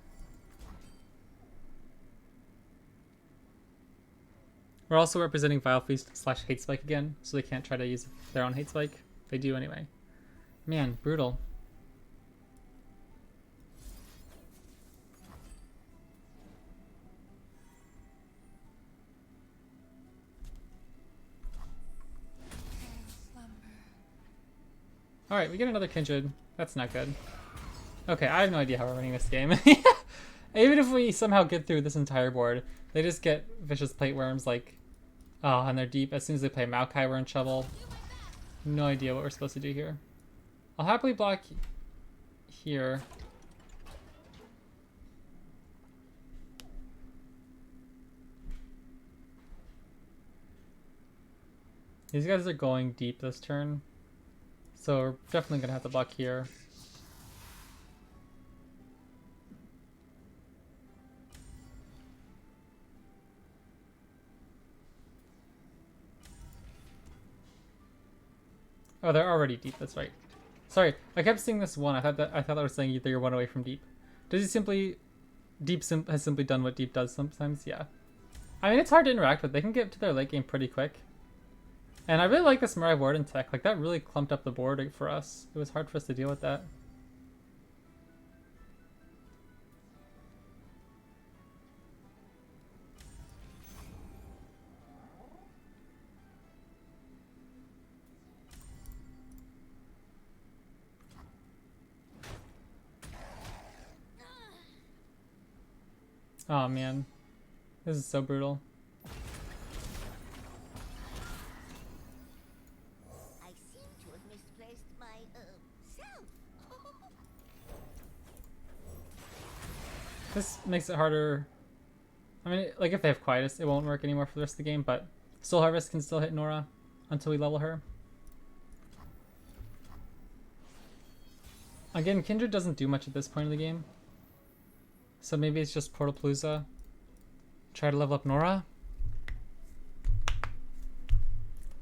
We're also representing Vile Feast / Hate Spike again, so they can't try to use their own Hate Spike. They do anyway. Man, brutal. Alright, we get another Kindred. That's not good. Okay, I have no idea how we're winning this game. Even if we somehow get through this entire board, they just get Vicious Plate Worms like... Oh, and they're deep. As soon as they play Maokai, we're in trouble. No idea what we're supposed to do here. I'll happily block here. These guys are going deep this turn. So we're definitely going to have to block here. Oh, they're already deep. That's right. Sorry, I kept seeing this one. I thought that was saying either you're 1 away from deep. Does he simply has simply done what deep does sometimes? Yeah. I mean, it's hard to interact with. They can get to their late game pretty quick. And I really like this Mirai Warden tech. Like, that really clumped up the board for us. It was hard for us to deal with that. Oh man, this is so brutal. I seem to have misplaced my self. This makes it harder. I mean, like if they have Quietus, it won't work anymore for the rest of the game, but Soul Harvest can still hit NORRA until we level her. Again, Kindred doesn't do much at this point in the game. So maybe it's just Portalpalooza. Try to level up NORRA.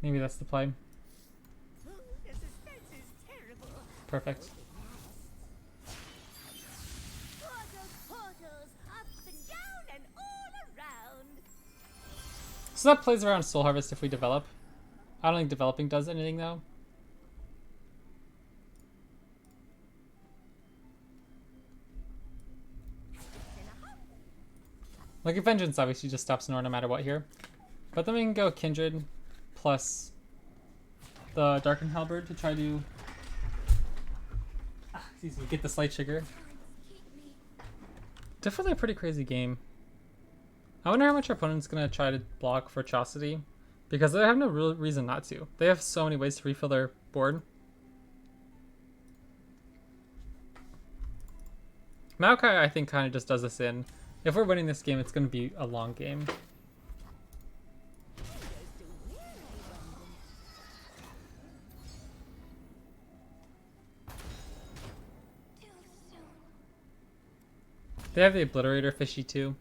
Maybe that's the play. The suspense is terrible. Perfect. Portals, up and down and all around. So that plays around Soul Harvest if we develop. I don't think developing does anything though. Like, Vengeance obviously just stops NORRA no matter what here. But then we can go Kindred plus the Darkened Halberd to try to excuse me, get the Slight Trigger. Definitely a pretty crazy game. I wonder how much our opponent's gonna try to block Virtuosity, because they have no real reason not to. They have so many ways to refill their board. Maokai, I think, kind of just does this in. If we're winning this game, it's going to be a long game. They have the Obliterator fishy too.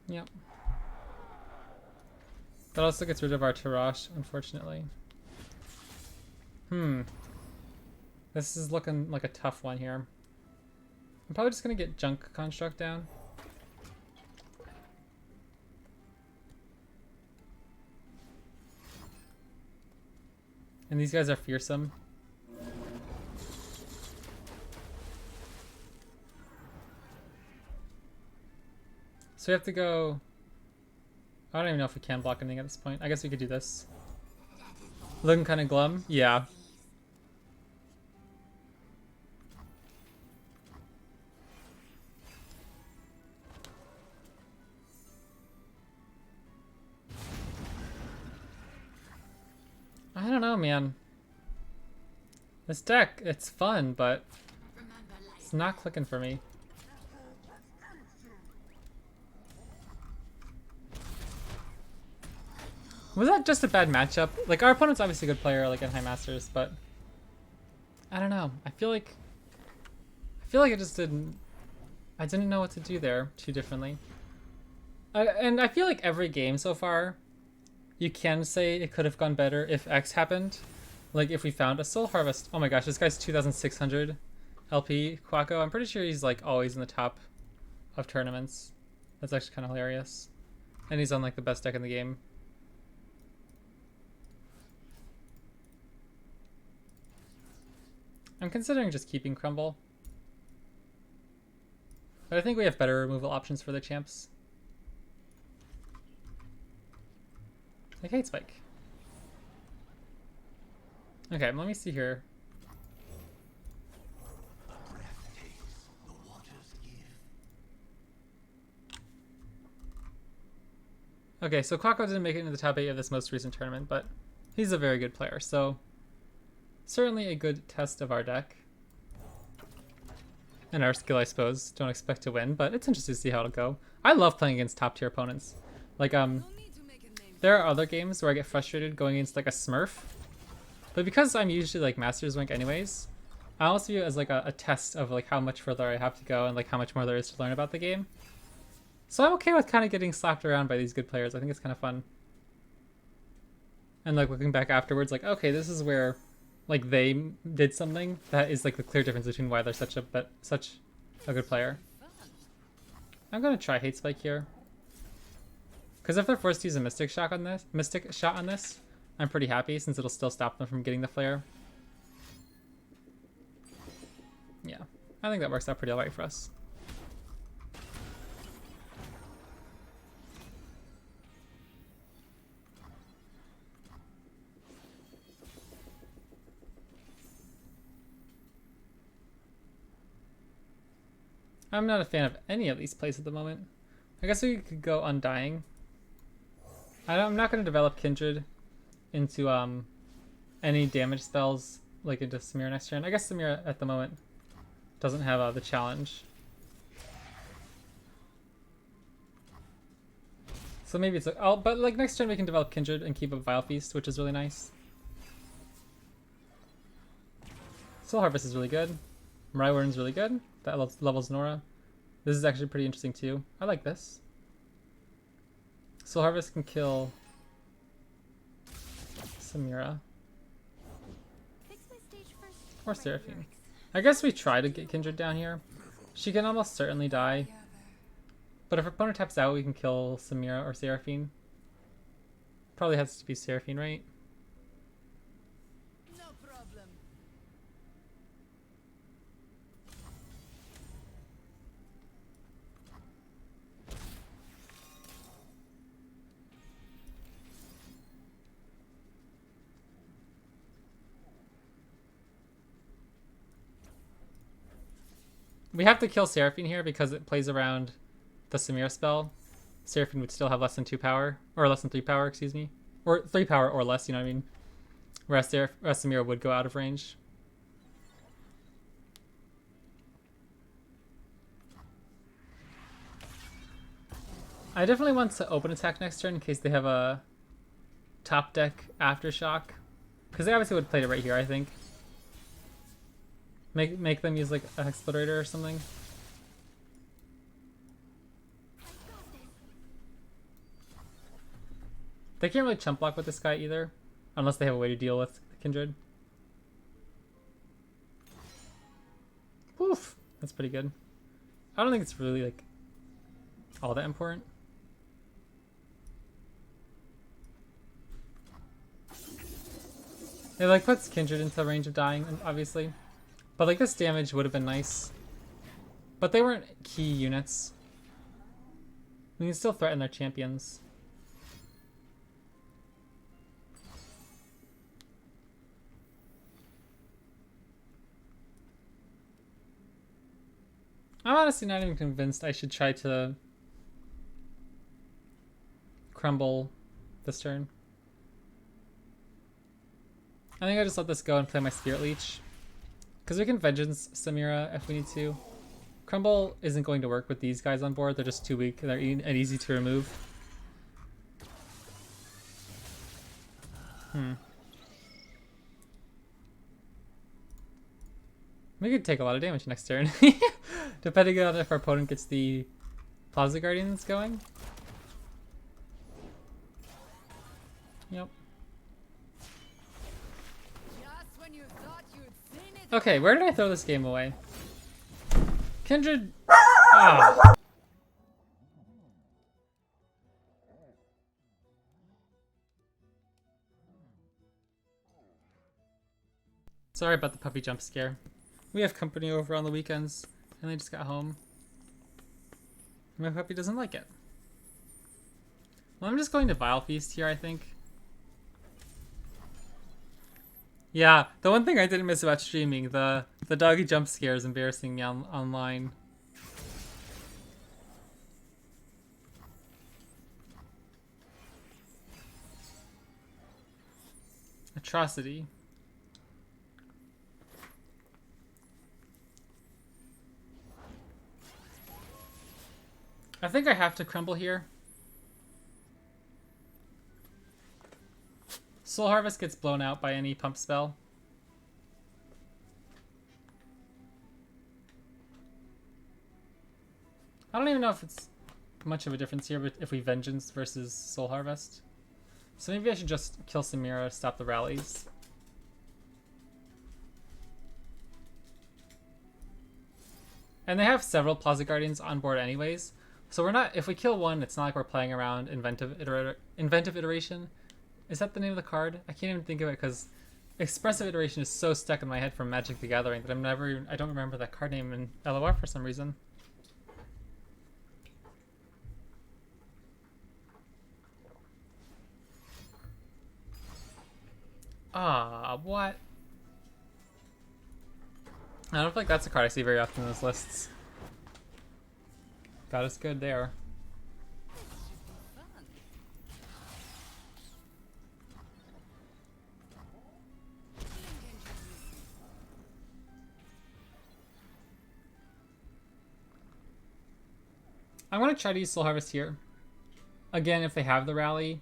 Yep. That also gets rid of our Tarash, unfortunately. This is looking like a tough one here. I'm probably just gonna get Junk Construct down. And these guys are fearsome. So we have to go... I don't even know if we can block anything at this point. I guess we could do this. Looking kind of glum? Yeah. I don't know, man. This deck, it's fun, but it's not clicking for me. Was that just a bad matchup? Like, our opponent's obviously a good player, like in High Masters, but I don't know. I feel like I just didn't know what to do there too differently. And I feel like every game so far, you can say it could have gone better if X happened. Like if we found a Soul Harvest. Oh my gosh, this guy's 2,600 LP Quacko. I'm pretty sure he's like always in the top of tournaments. That's actually kind of hilarious. And he's on like the best deck in the game. I'm considering just keeping Crumble. But I think we have better removal options for the champs. Like Hate Spike. Okay, let me see here. Okay, so Quacko didn't make it into the top 8 of this most recent tournament, but he's a very good player, so certainly a good test of our deck. And our skill, I suppose. Don't expect to win, but it's interesting to see how it'll go. I love playing against top tier opponents. Like, there are other games where I get frustrated going against like a Smurf. But because I'm usually like Masters Rank anyways, I also view it as like a test of like how much further I have to go and like how much more there is to learn about the game. So I'm okay with kind of getting slapped around by these good players. I think it's kind of fun. And like looking back afterwards, like, okay, this is where like they did something that is like the clear difference between why they're such a good player. I'm gonna try Hate Spike here. Because if they're forced to use a Mystic Shot on this, I'm pretty happy since it'll still stop them from getting the flare. Yeah, I think that works out pretty alright for us. I'm not a fan of any of these plays at the moment. I guess we could go Undying. I'm not going to develop Kindred into any damage spells like into Samira next turn. I guess Samira at the moment doesn't have the challenge. So maybe it's but like next turn we can develop Kindred and keep up Vile Feast, which is really nice. Soul Harvest is really good. Rhywarn's really good. That levels NORRA. This is actually pretty interesting too. I like this. Soul Harvest can kill Samira. Or Seraphine. I guess we try to get Kindred down here. She can almost certainly die. But if her opponent taps out, we can kill Samira or Seraphine. Probably has to be Seraphine, right? No problem. We have to kill Seraphine here because it plays around the Samira spell. Seraphine would still have less than 2 power, or less than 3 power, excuse me. Or 3 power or less, you know what I mean? Whereas Samira would go out of range. I definitely want to open attack next turn in case they have a top deck Aftershock. Because they obviously would play it right here, I think. Make them use like a Hexplorator or something. They can't really chump block with this guy either, unless they have a way to deal with Kindred. Woof! That's pretty good. I don't think it's really like all that important. It like puts Kindred into range of dying, obviously. But like this damage would have been nice. But they weren't key units. We can still threaten their champions. I'm honestly not even convinced I should try to crumble this turn. I think I just let this go and play my Spirit Leech. Because we can Vengeance Samira if we need to. Crumble isn't going to work with these guys on board. They're just too weak and easy to remove. We could take a lot of damage next turn. Depending on if our opponent gets the Plaza Guardians going. Yep. Okay, where did I throw this game away? Kindred. Oh. Sorry about the puppy jump scare. We have company over on the weekends, and they just got home. My puppy doesn't like it. Well, I'm just going to Vile Feast here, I think. Yeah, the one thing I didn't miss about streaming, the doggy jump scare is embarrassing me online. Atrocity. I think I have to crumble here. Soul Harvest gets blown out by any pump spell. I don't even know if it's much of a difference here, but if we Vengeance versus Soul Harvest. So maybe I should just kill Samira to stop the rallies. And they have several Plaza Guardians on board anyways. So we're not, if we kill one, it's not like we're playing around Inventive Iteration. Is that the name of the card? I can't even think of it because Expressive Iteration is so stuck in my head from Magic the Gathering that I don't remember that card name in LOR for some reason. Ah, what? I don't feel like that's a card I see very often in those lists. Got us good there. I'm going to try to use Soul Harvest here. Again, if they have the rally,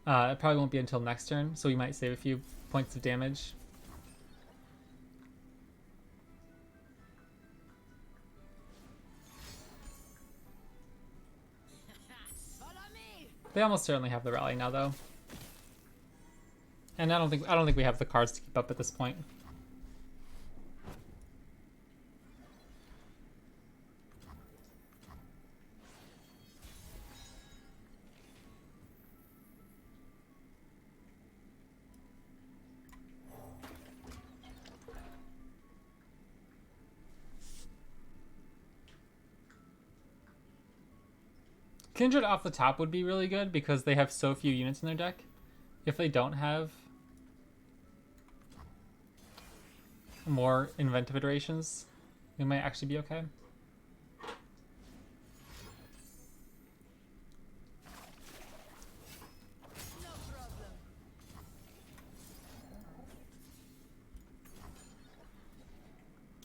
it probably won't be until next turn, so we might save a few points of damage. They almost certainly have the rally now, though. And I don't think we have the cards to keep up at this point. Kindred off the top would be really good because they have so few units in their deck. If they don't have more inventive iterations, we might actually be okay. No problem.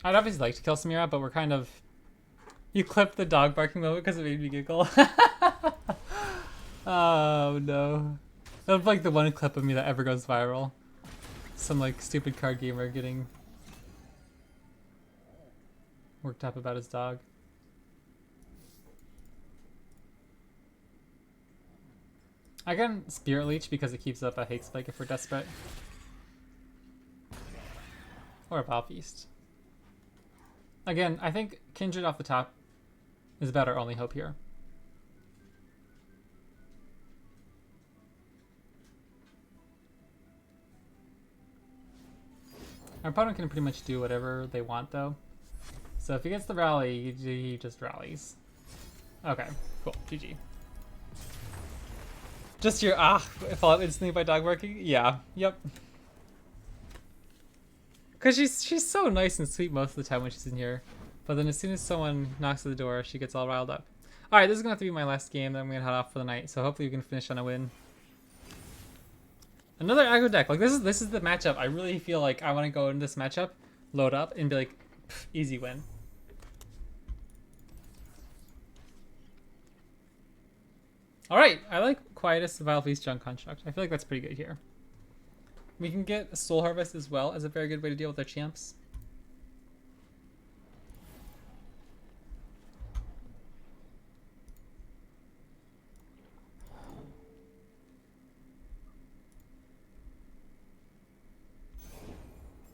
I'd obviously like to kill Samira, but we're kind of... You clipped the dog barking moment because it made me giggle. Oh no. That's like the one clip of me that ever goes viral. Some like stupid card gamer getting worked up about his dog. I can Spirit Leech because it keeps up a hate spike if we're desperate. Or a Pop Feast. Again, I think Kindred off the top is about our only hope here. Our opponent can pretty much do whatever they want though. So if he gets the rally, he just rallies. Okay, cool, GG. Just your followed instantly by dog barking? Yeah, yep. Cause she's so nice and sweet most of the time when she's in here. But then as soon as someone knocks at the door, she gets all riled up. Alright, this is gonna have to be my last game, then I'm gonna head off for the night. So hopefully we can finish on a win. Another aggro deck. Like this is the matchup. I really feel like I want to go into this matchup, load up, and be like, easy win. Alright, I like Quietus, Vile Feast, Junk Construct. I feel like that's pretty good here. We can get Soul Harvest as well as a very good way to deal with our champs.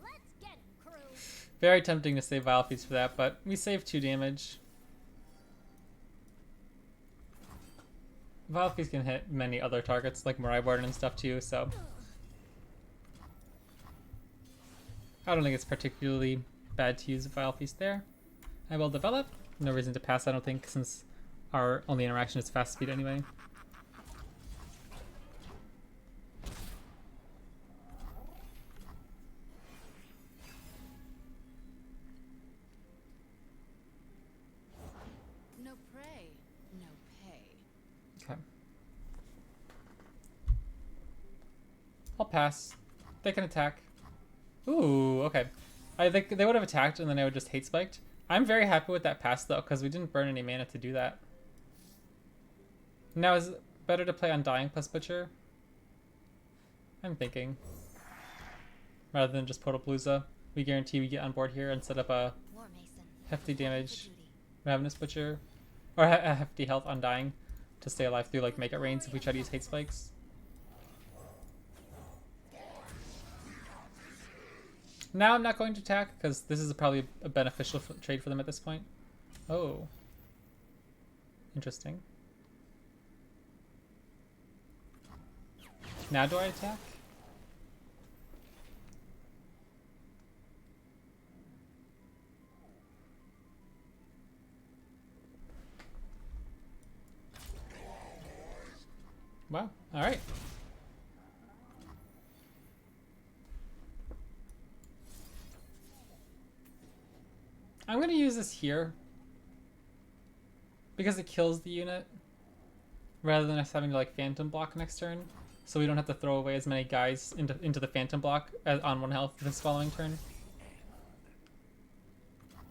Let's get it, crew. Very tempting to save Vile Feast for that, but we save 2 damage. Vile Feast can hit many other targets like Morai Warden and stuff too, so I don't think it's particularly bad to use a Vile Feast there. I will develop. No reason to pass, I don't think, since our only interaction is fast speed anyway. No prey, no pay. Okay. I'll pass. They can attack. Ooh, okay. I think they would have attacked and then I would just hate spiked. I'm very happy with that pass though, because we didn't burn any mana to do that. Now is it better to play Undying plus Butcher? I'm thinking. Rather than just Potopalooza. We guarantee we get on board here and set up a War Mason. hefty For damage duty. Ravenous Butcher. Or a hefty health Undying to stay alive through like Make It Rains if we try to use hate spikes. Now I'm not going to attack because this is probably a beneficial trade for them at this point. Oh. Interesting. Now do I attack? Wow, alright. I'm gonna use this here because it kills the unit rather than us having to like phantom block next turn, so we don't have to throw away as many guys into the phantom block as on 1 health this following turn.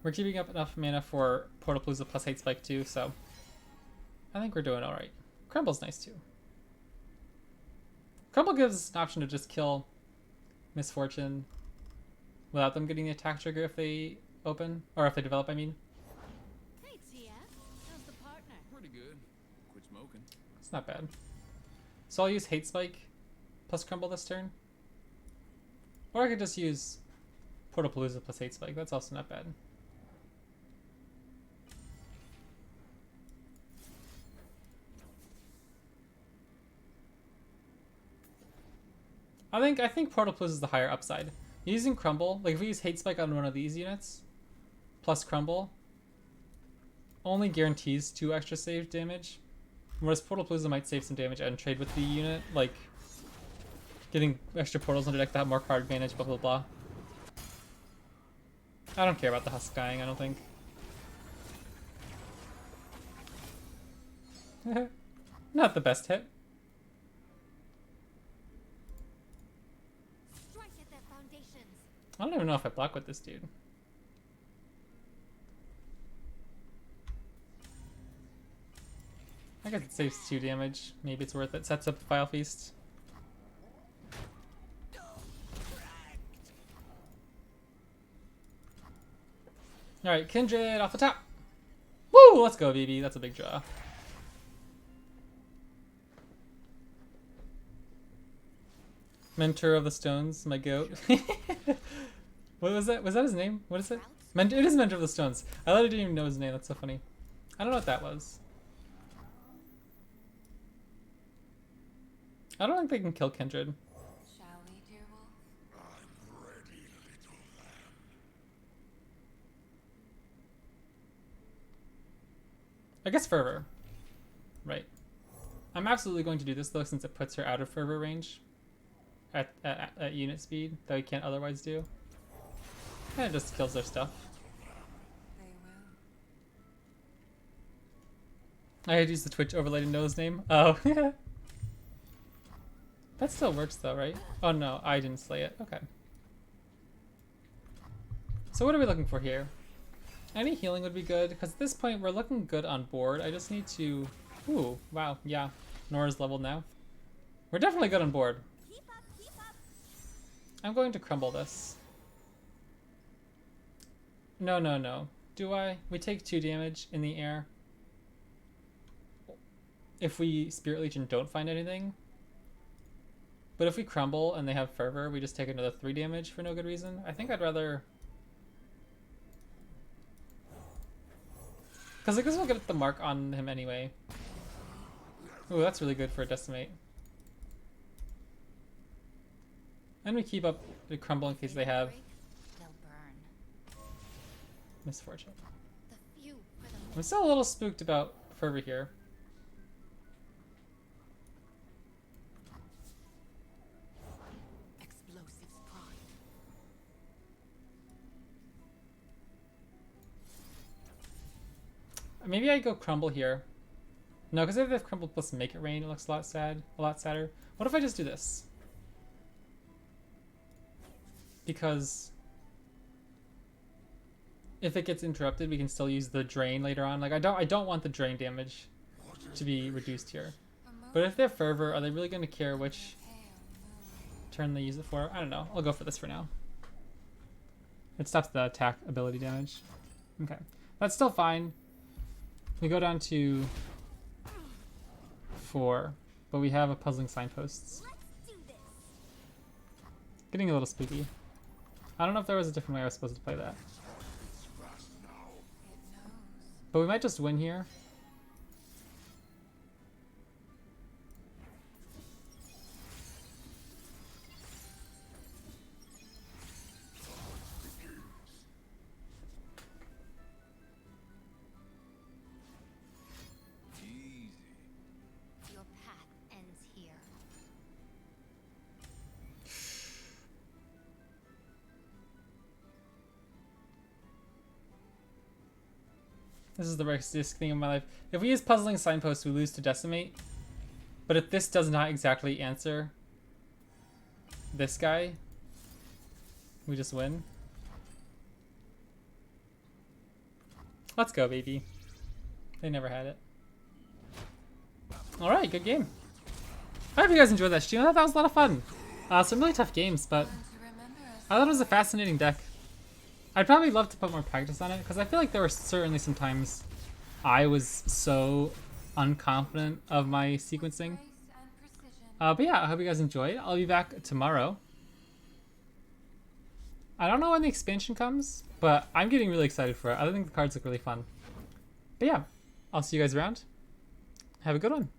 We're keeping up enough mana for Portalpalooza plus Hate Spike too, so I think we're doing alright. Crumble's nice too. Crumble gives us an option to just kill Misfortune without them getting the attack trigger if they open, or if they develop, I mean. Hey, TF. How's the partner? Pretty good. Quit smoking. It's not bad. So I'll use Hate Spike plus Crumble this turn. Or I could just use Portalpalooza plus Hate Spike. That's also not bad. I think Portalpalooza is the higher upside. Using Crumble, like if we use Hate Spike on one of these units, plus Crumble, only guarantees 2 extra save damage. Whereas Portalpalooza might save some damage and trade with the unit, like getting extra portals on deck to have more card advantage, blah blah blah. I don't care about the Husk dying, I don't think. Not the best hit. Strike at their foundations. I don't even know if I block with this dude. I guess it saves 2 damage. Maybe it's worth it. Sets up File Feast. Alright, Kindred off the top. Woo! Let's go, BB. That's a big draw. Mentor of the Stones, my goat. What was that? Was that his name? What is it? It is Mentor of the Stones. I literally didn't even know his name. That's so funny. I don't know what that was. I don't think they can kill Kindred. Shall we, dear wolf? I'm ready, little lamb. I guess Fervor. Right. I'm absolutely going to do this though, since it puts her out of Fervor range at unit speed that we can't otherwise do. And it just kills their stuff. They will. I had used the Twitch overlay to know his name. Oh, yeah. That still works though, right? Oh no, I didn't slay it. Okay. So what are we looking for here? Any healing would be good, because at this point we're looking good on board. I just need to... Ooh, wow, yeah. Norra's leveled now. We're definitely good on board. Keep up, keep up. I'm going to crumble this. No, no, no. Do I? We take 2 damage in the air. If we Spirit Leech and don't find anything. But if we crumble and they have Fervor, we just take another 3 damage for no good reason. I think I'd rather... Because I guess we'll get the mark on him anyway. Ooh, that's really good for a Decimate. And we keep up the crumble in case they have They'll burn. Misfortune. The few for the I'm still a little spooked about Fervor here. explosives pride. Maybe I go crumble here. No, because if they have crumble plus make it rain, it looks a lot sadder. What if I just do this? Because if it gets interrupted, we can still use the drain later on. Like I don't want the drain damage to be reduced here. But if they're Fervor, are they really going to care which turn they use it for? I don't know. I'll go for this for now. It stops the attack ability damage. Okay. That's still fine. We go down to 4, but we have a puzzling signposts. Let's do this. Getting a little spooky. I don't know if there was a different way I was supposed to play that. It's fast now. But we might just win here. Easy. Your path ends here. This is the riskiest thing in my life. If we use Puzzling Signpost, we lose to Decimate. But if this does not exactly answer this guy, we just win. Let's go, baby. They never had it. Alright, good game. I hope you guys enjoyed that stream. I thought that was a lot of fun. Some really tough games, but I thought it was a fascinating deck. I'd probably love to put more practice on it, because I feel like there were certainly some times I was so unconfident of my sequencing. But yeah, I hope you guys enjoyed. I'll be back tomorrow. I don't know when the expansion comes, but I'm getting really excited for it. I think the cards look really fun. But yeah, I'll see you guys around. Have a good one.